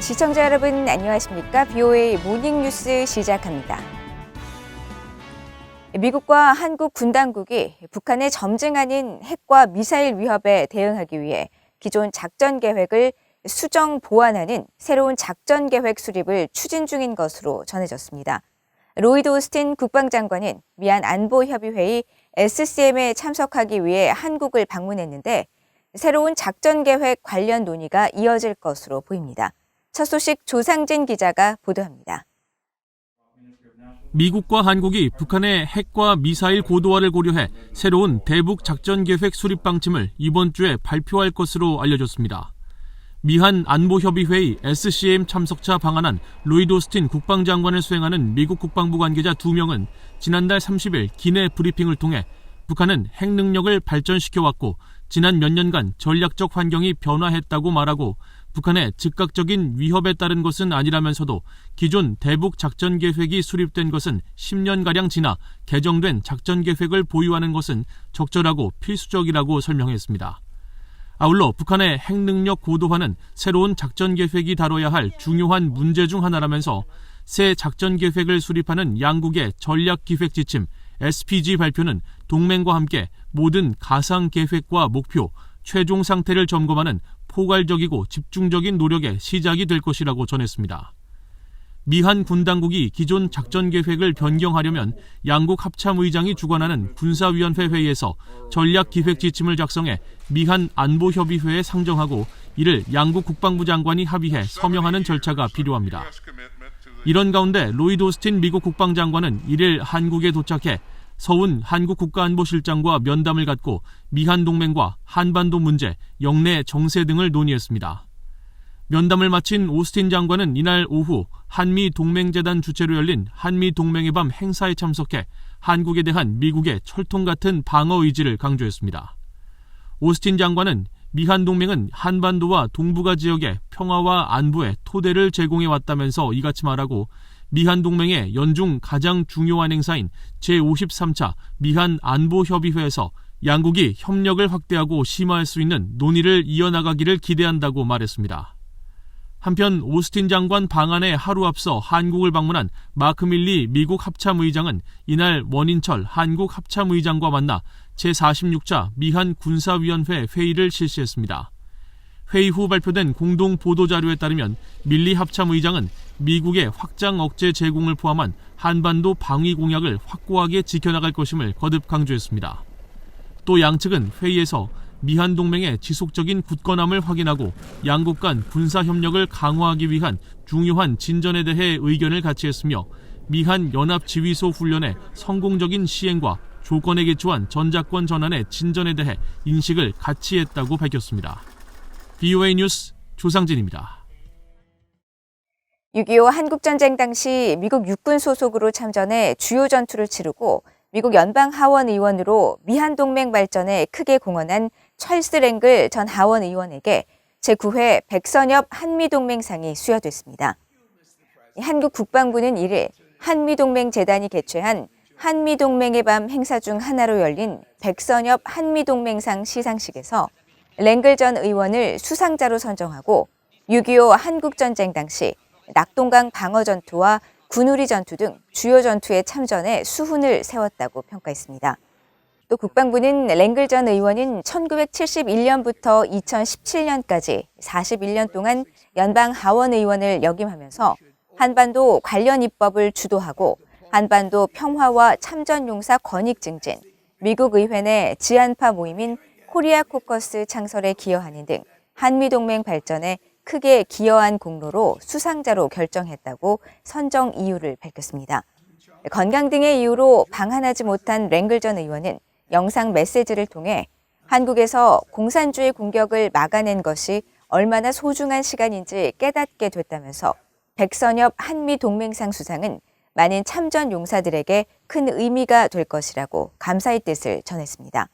시청자 여러분 안녕하십니까? BOA 모닝뉴스 시작합니다. 미국과 한국 군 당국이 북한의 점증 아닌 핵과 미사일 위협에 대응하기 위해 기존 작전 계획을 수정 보완하는 새로운 작전 계획 수립을 추진 중인 것으로 전해졌습니다. 로이드 오스틴 국방장관은 미한 안보협의회의 SCM에 참석하기 위해 한국을 방문했는데 새로운 작전 계획 관련 논의가 이어질 것으로 보입니다. 첫 소식 조상진 기자가 보도합니다. 미국과 한국이 북한의 핵과 미사일 고도화를 고려해 새로운 대북 작전 계획 수립 방침을 이번 주에 발표할 것으로 알려졌습니다. 미한 안보협의회의 SCM 참석차 방한한 로이드 오스틴 국방장관을 수행하는 미국 국방부 관계자 2명은 지난달 30일 기내 브리핑을 통해 북한은 핵 능력을 발전시켜왔고 지난 몇 년간 전략적 환경이 변화했다고 말하고 북한의 즉각적인 위협에 따른 것은 아니라면서도 기존 대북 작전 계획이 수립된 것은 10년가량 지나 개정된 작전 계획을 보유하는 것은 적절하고 필수적이라고 설명했습니다. 아울러 북한의 핵 능력 고도화는 새로운 작전 계획이 다뤄야 할 중요한 문제 중 하나라면서 새 작전 계획을 수립하는 양국의 전략기획 지침 SPG 발표는 동맹과 함께 모든 가상 계획과 목표, 최종 상태를 점검하는 포괄적이고 집중적인 노력의 시작이 될 것이라고 전했습니다. 미한 군 당국이 기존 작전 계획을 변경하려면 양국 합참의장이 주관하는 군사위원회 회의에서 전략기획 지침을 작성해 미한 안보협의회에 상정하고 이를 양국 국방부 장관이 합의해 서명하는 절차가 필요합니다. 이런 가운데 로이드 오스틴 미국 국방장관은 1일 한국에 도착해 서훈 한국 국가안보실장과 면담을 갖고 미한 동맹과 한반도 문제, 영내 정세 등을 논의했습니다. 면담을 마친 오스틴 장관은 이날 오후 한미동맹재단 주최로 열린 한미동맹의 밤 행사에 참석해 한국에 대한 미국의 철통 같은 방어 의지를 강조했습니다. 오스틴 장관은 미한 동맹은 한반도와 동북아 지역의 평화와 안보에 토대를 제공해 왔다면서 이같이 말하고 미한 동맹의 연중 가장 중요한 행사인 제53차 미한 안보협의회에서 양국이 협력을 확대하고 심화할 수 있는 논의를 이어나가기를 기대한다고 말했습니다. 한편 오스틴 장관 방한에 하루 앞서 한국을 방문한 마크 밀리 미국 합참의장은 이날 원인철 한국 합참의장과 만나 제46차 미한 군사위원회 회의를 실시했습니다. 회의 후 발표된 공동 보도자료에 따르면 밀리 합참의장은 미국의 확장 억제 제공을 포함한 한반도 방위 공약을 확고하게 지켜나갈 것임을 거듭 강조했습니다. 또 양측은 회의에서 미한 동맹의 지속적인 굳건함을 확인하고 양국 간 군사 협력을 강화하기 위한 중요한 진전에 대해 의견을 같이 했으며 미한 연합지휘소 훈련의 성공적인 시행과 조건에 기초한 전작권 전환의 진전에 대해 인식을 같이 했다고 밝혔습니다. BOA 뉴스 조상진입니다. 6.25 한국전쟁 당시 미국 육군 소속으로 참전해 주요 전투를 치르고 미국 연방 하원 의원으로 미한 동맹 발전에 크게 공헌한 찰스 랭글 전 하원 의원에게 제9회 백선엽 한미동맹상이 수여됐습니다. 한국 국방부는 1일 한미동맹재단이 개최한 한미동맹의 밤 행사 중 하나로 열린 백선엽 한미동맹상 시상식에서 랭글 전 의원을 수상자로 선정하고 6.25 한국전쟁 당시 낙동강 방어전투와 군우리 전투 등 주요 전투에 참전해 수훈을 세웠다고 평가했습니다. 또 국방부는 랭글 전 의원은 1971년부터 2017년까지 41년 동안 연방 하원 의원을 역임하면서 한반도 관련 입법을 주도하고 한반도 평화와 참전용사 권익 증진, 미국 의회 내 지한파 모임인 코리아 코커스 창설에 기여하는 등 한미동맹 발전에 크게 기여한 공로로 수상자로 결정했다고 선정 이유를 밝혔습니다. 건강 등의 이유로 방한하지 못한 랭글 전 의원은 영상 메시지를 통해 한국에서 공산주의 공격을 막아낸 것이 얼마나 소중한 시간인지 깨닫게 됐다면서 백선엽 한미동맹상 수상은 많은 참전 용사들에게 큰 의미가 될 것이라고 감사의 뜻을 전했습니다.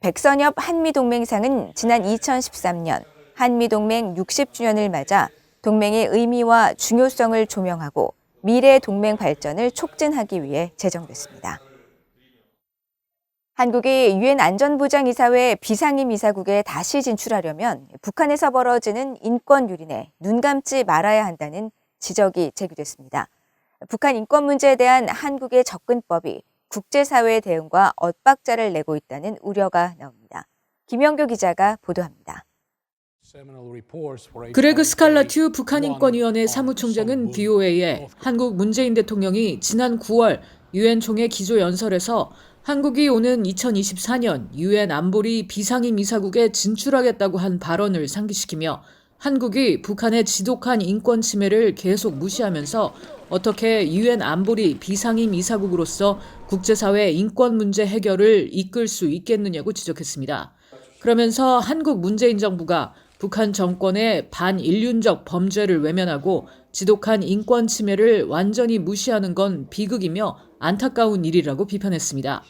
백선엽 한미동맹상은 지난 2013년 한미동맹 60주년을 맞아 동맹의 의미와 중요성을 조명하고 미래 동맹 발전을 촉진하기 위해 제정됐습니다. 한국이 유엔 안전보장이사회 비상임 이사국에 다시 진출하려면 북한에서 벌어지는 인권 유린에 눈 감지 말아야 한다는 지적이 제기됐습니다. 북한 인권 문제에 대한 한국의 접근법이 국제사회의 대응과 엇박자를 내고 있다는 우려가 나옵니다. 김영교 기자가 보도합니다. 그레그 스칼라튜 북한인권위원회 사무총장은 VOA에 한국 문재인 대통령이 지난 9월 유엔 총회 기조연설에서 한국이 오는 2024년 유엔 안보리 비상임 이사국에 진출하겠다고 한 발언을 상기시키며 한국이 북한의 지독한 인권 침해를 계속 무시하면서 어떻게 유엔 안보리 비상임 이사국으로서 국제사회 인권 문제 해결을 이끌 수 있겠느냐고 지적했습니다. 그러면서 한국 문재인 정부가 북한 정권의 반인륜적 범죄를 외면하고 지독한 인권 침해를 완전히 무시하는 건 비극이며 안타까운 일이라고 비판했습니다.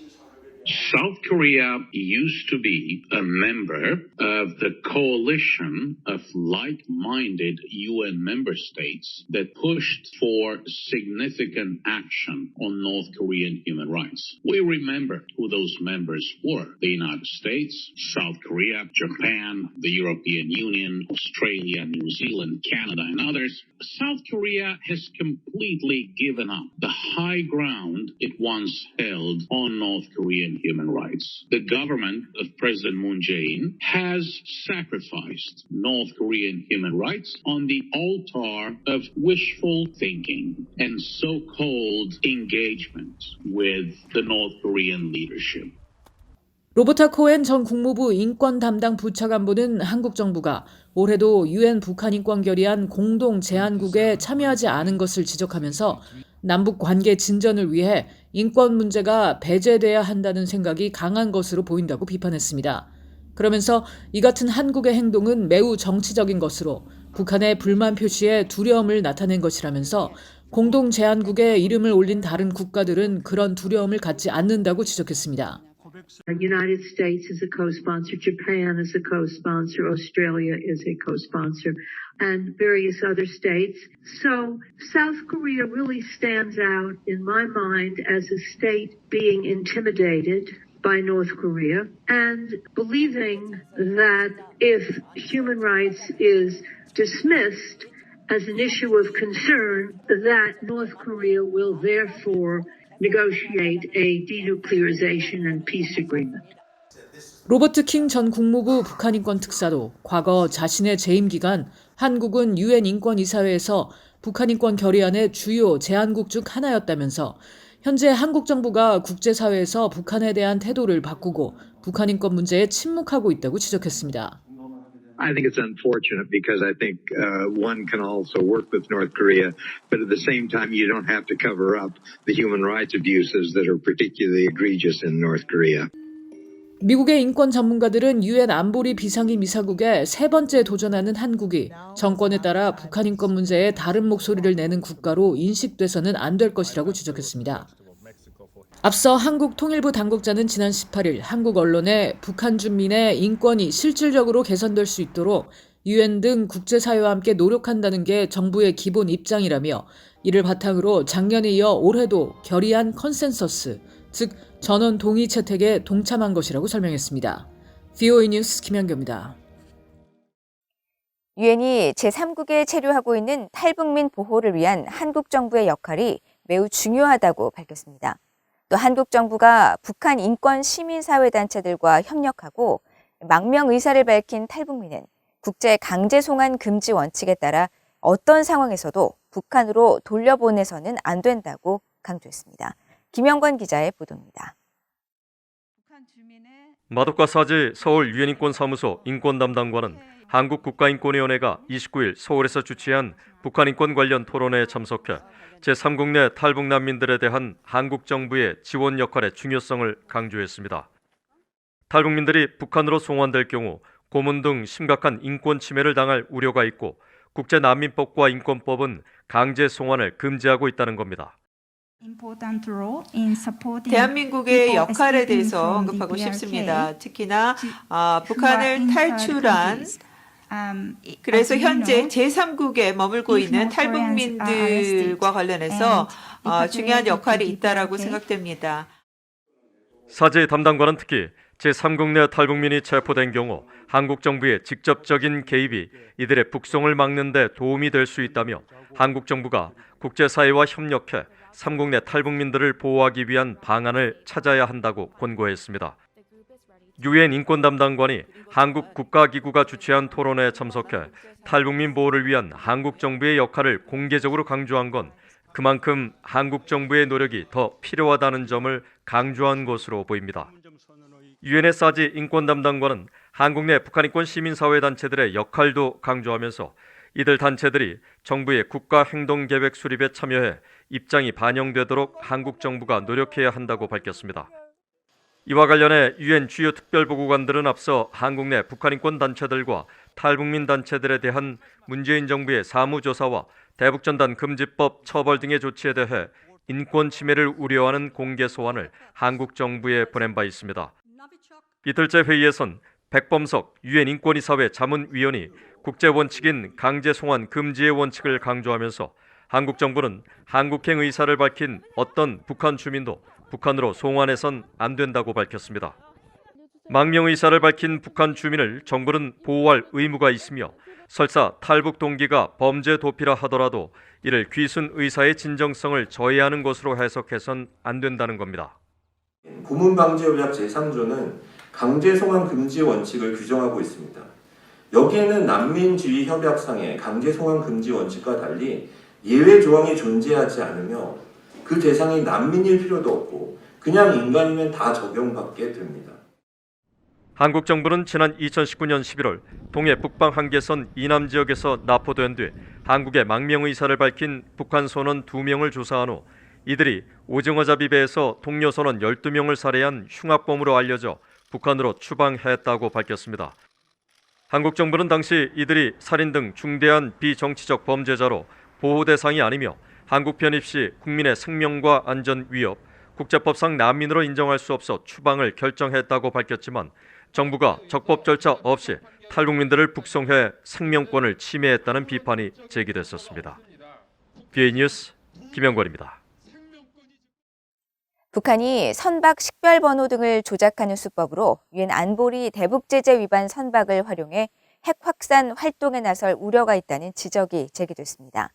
South Korea used to be a member of the coalition of like-minded UN member states that pushed for significant action on North Korean human rights. We remember who those members were: the United States, South Korea, Japan, the European Union, Australia, New Zealand, Canada, and others. South Korea has completely given up the high ground it once held on North Korean human rights. The government of President Moon Jae-in has sacrificed North Korean human rights on the altar of wishful thinking and so-called engagement with the North Korean leadership. 로버타 코엔 전 국무부 인권 담당 부차관보는 한국 정부가 올해도 유엔 북한 인권 결의안 공동 제안국에 참여하지 않은 것을 지적하면서 남북 관계 진전을 위해 인권 문제가 배제돼야 한다는 생각이 강한 것으로 보인다고 비판했습니다. 그러면서 이 같은 한국의 행동은 매우 정치적인 것으로 북한의 불만 표시에 두려움을 나타낸 것이라면서 공동 제안국에 이름을 올린 다른 국가들은 그런 두려움을 갖지 않는다고 지적했습니다. The United States is a co-sponsor, Japan is a co-sponsor, Australia is a co-sponsor, and various other states. So South Korea really stands out in my mind as a state being intimidated by North Korea and believing that if human rights is dismissed as an issue of concern, that North Korea will therefore negotiate a denuclearization and peace agreement. 로버트 킹 전 국무부 북한인권 특사도 과거 자신의 재임 기간 한국은 유엔 인권이사회에서 북한인권 결의안의 주요 제안국 중 하나였다면서 현재 한국 정부가 국제사회에서 북한에 대한 태도를 바꾸고 북한인권 문제에 침묵하고 있다고 지적했습니다. I think it's unfortunate because I think one can also work with North Korea, but at the same time you don't have to cover up the human rights abuses that are particularly egregious in North Korea. 미국의 인권 전문가들은 유엔 안보리 비상임 이사국에 세 번째 도전하는 한국이 정권에 따라 북한 인권 문제에 다른 목소리를 내는 국가로 인식돼서는 안 될 것이라고 지적했습니다. 앞서 한국 통일부 당국자는 지난 18일 한국 언론에 북한 주민의 인권이 실질적으로 개선될 수 있도록 유엔 등 국제사회와 함께 노력한다는 게 정부의 기본 입장이라며 이를 바탕으로 작년에 이어 올해도 결의안 컨센서스, 즉 전원 동의 채택에 동참한 것이라고 설명했습니다. VOA 뉴스 김현교입니다. 유엔이 제3국에 체류하고 있는 탈북민 보호를 위한 한국 정부의 역할이 매우 중요하다고 밝혔습니다. 또 한국 정부가 북한 인권 시민사회단체들과 협력하고 망명 의사를 밝힌 탈북민은 국제 강제 송환 금지 원칙에 따라 어떤 상황에서도 북한으로 돌려보내서는 안 된다고 강조했습니다. 김영관 기자의 보도입니다. 마도카 사지 서울 유엔인권사무소 인권담당관은 한국국가인권위원회가 29일 서울에서 주최한 북한인권 관련 토론회에 참석해 제3국 내 탈북 난민들에 대한 한국 정부의 지원 역할의 중요성을 강조했습니다. 탈북민들이 북한으로 송환될 경우 고문 등 심각한 인권 침해를 당할 우려가 있고 국제난민법과 인권법은 강제 송환을 금지하고 있다는 겁니다. 대한민국의 역할에 대해서 언급하고 싶습니다. 특히나 북한을 탈출한 그래서 현재 제3국에 머물고 있는 탈북민들과 관련해서 중요한 역할이 있다고 생각됩니다. 사제 담당관은 특히 제3국 내 탈북민이 체포된 경우 한국 정부의 직접적인 개입이 이들의 북송을 막는 데 도움이 될 수 있다며 한국 정부가 국제사회와 협력해 3국 내 탈북민들을 보호하기 위한 방안을 찾아야 한다고 권고했습니다. 유엔 인권 담당관이 한국 국가기구가 주최한 토론회에 참석해 탈북민 보호를 위한 한국 정부의 역할을 공개적으로 강조한 건 그만큼 한국 정부의 노력이 더 필요하다는 점을 강조한 것으로 보입니다. 유엔의 사지 인권 담당관은 한국 내 북한 인권 시민사회 단체들의 역할도 강조하면서 이들 단체들이 정부의 국가행동계획 수립에 참여해 입장이 반영되도록 한국 정부가 노력해야 한다고 밝혔습니다. 이와 관련해 유엔 주요 특별보고관들은 앞서 한국 내 북한 인권 단체들과 탈북민 단체들에 대한 문재인 정부의 사무조사와 대북전단 금지법 처벌 등의 조치에 대해 인권 침해를 우려하는 공개 소환을 한국 정부에 보낸 바 있습니다. 이틀째 회의에선 백범석 유엔 인권이사회 자문위원이 국제 원칙인 강제 송환 금지의 원칙을 강조하면서 한국 정부는 한국행 의사를 밝힌 어떤 북한 주민도 북한으로 송환해선 안 된다고 밝혔습니다. 망명 의사를 밝힌 북한 주민을 정부는 보호할 의무가 있으며 설사 탈북 동기가 범죄 도피라 하더라도 이를 귀순 의사의 진정성을 저해하는 것으로 해석해선 안 된다는 겁니다. 고문방지협약 제3조는 강제 송환 금지 원칙을 규정하고 있습니다. 여기에는 난민주의 협약상의 강제 송환 금지 원칙과 달리 예외 조항이 존재하지 않으며 그 대상이 난민일 필요도 없고 그냥 인간이면 다 적용받게 됩니다. 한국 정부는 지난 2019년 11월 동해 북방 한계선 이남 지역에서 납포된 뒤 한국의 망명 의사를 밝힌 북한 선원 2명을 조사한 후 이들이 오징어 잡이배에서 동료 선원 12명을 살해한 흉악범으로 알려져 북한으로 추방했다고 밝혔습니다. 한국 정부는 당시 이들이 살인 등 중대한 비정치적 범죄자로 보호 대상이 아니며 한국 편입 시 국민의 생명과 안전 위협, 국제법상 난민으로 인정할 수 없어 추방을 결정했다고 밝혔지만 정부가 적법 절차 없이 탈북민들을 북송해 생명권을 침해했다는 비판이 제기됐었습니다. BA 뉴스 김영권입니다. 북한이 선박 식별번호 등을 조작하는 수법으로 유엔 안보리 대북제재 위반 선박을 활용해 핵 확산 활동에 나설 우려가 있다는 지적이 제기됐습니다.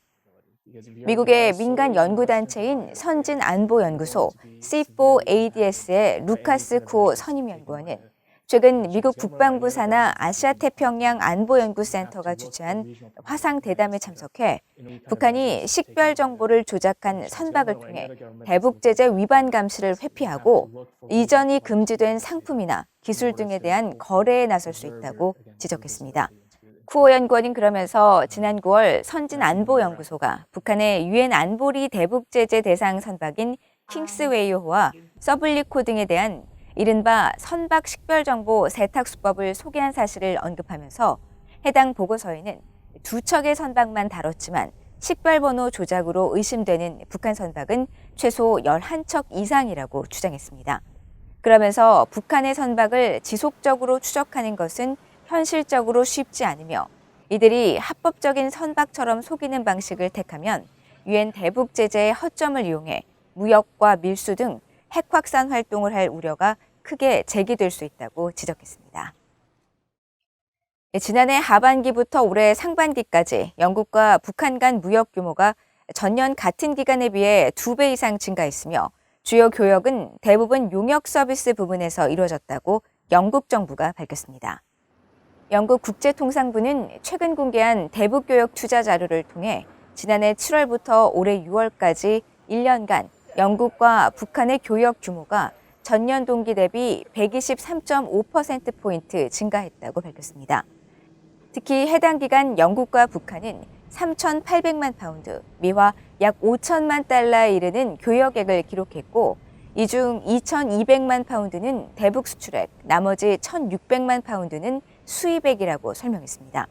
미국의 민간 연구단체인 선진안보연구소 C4ADS의 루카스 쿠오 선임연구원은 최근 미국 국방부 산하 아시아태평양 안보연구센터가 주최한 화상대담에 참석해 북한이 식별 정보를 조작한 선박을 통해 대북제재 위반 감시를 회피하고 이전이 금지된 상품이나 기술 등에 대한 거래에 나설 수 있다고 지적했습니다. 쿠오 연구원은 그러면서 지난 9월 선진안보연구소가 북한의 유엔 안보리 대북제재 대상 선박인 킹스웨이호와 서블리코 등에 대한 이른바 선박 식별정보 세탁수법을 소개한 사실을 언급하면서 해당 보고서에는 2척의 선박만 다뤘지만 식별번호 조작으로 의심되는 북한 선박은 최소 11척 이상이라고 주장했습니다. 그러면서 북한의 선박을 지속적으로 추적하는 것은 현실적으로 쉽지 않으며 이들이 합법적인 선박처럼 속이는 방식을 택하면 유엔 대북제재의 허점을 이용해 무역과 밀수 등 핵 확산 활동을 할 우려가 크게 제기될 수 있다고 지적했습니다. 지난해 하반기부터 올해 상반기까지 영국과 북한 간 무역 규모가 전년 같은 기간에 비해 2배 이상 증가했으며 주요 교역은 대부분 용역 서비스 부분에서 이루어졌다고 영국 정부가 밝혔습니다. 영국 국제통상부는 최근 공개한 대북교역 투자 자료를 통해 지난해 7월부터 올해 6월까지 1년간 영국과 북한의 교역 규모가 전년 동기 대비 123.5%포인트 증가했다고 밝혔습니다. 특히 해당 기간 영국과 북한은 3,800만 파운드, 미화 약 5천만 달러에 이르는 교역액을 기록했고 이 중 2,200만 파운드는 대북 수출액, 나머지 1,600만 파운드는 수입액이라고 설명했습니다.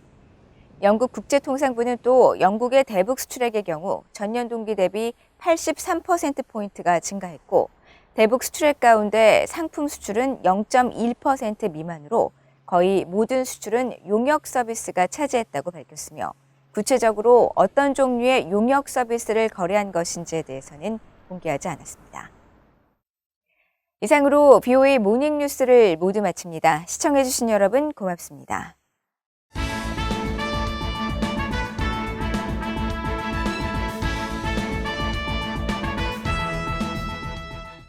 영국 국제통상부는 또 영국의 대북 수출액의 경우 전년 동기 대비 83%포인트가 증가했고 대북 수출액 가운데 상품 수출은 0.1% 미만으로 거의 모든 수출은 용역 서비스가 차지했다고 밝혔으며 구체적으로 어떤 종류의 용역 서비스를 거래한 것인지에 대해서는 공개하지 않았습니다. 이상으로 BOA 모닝뉴스를 모두 마칩니다. 시청해주신 여러분 고맙습니다.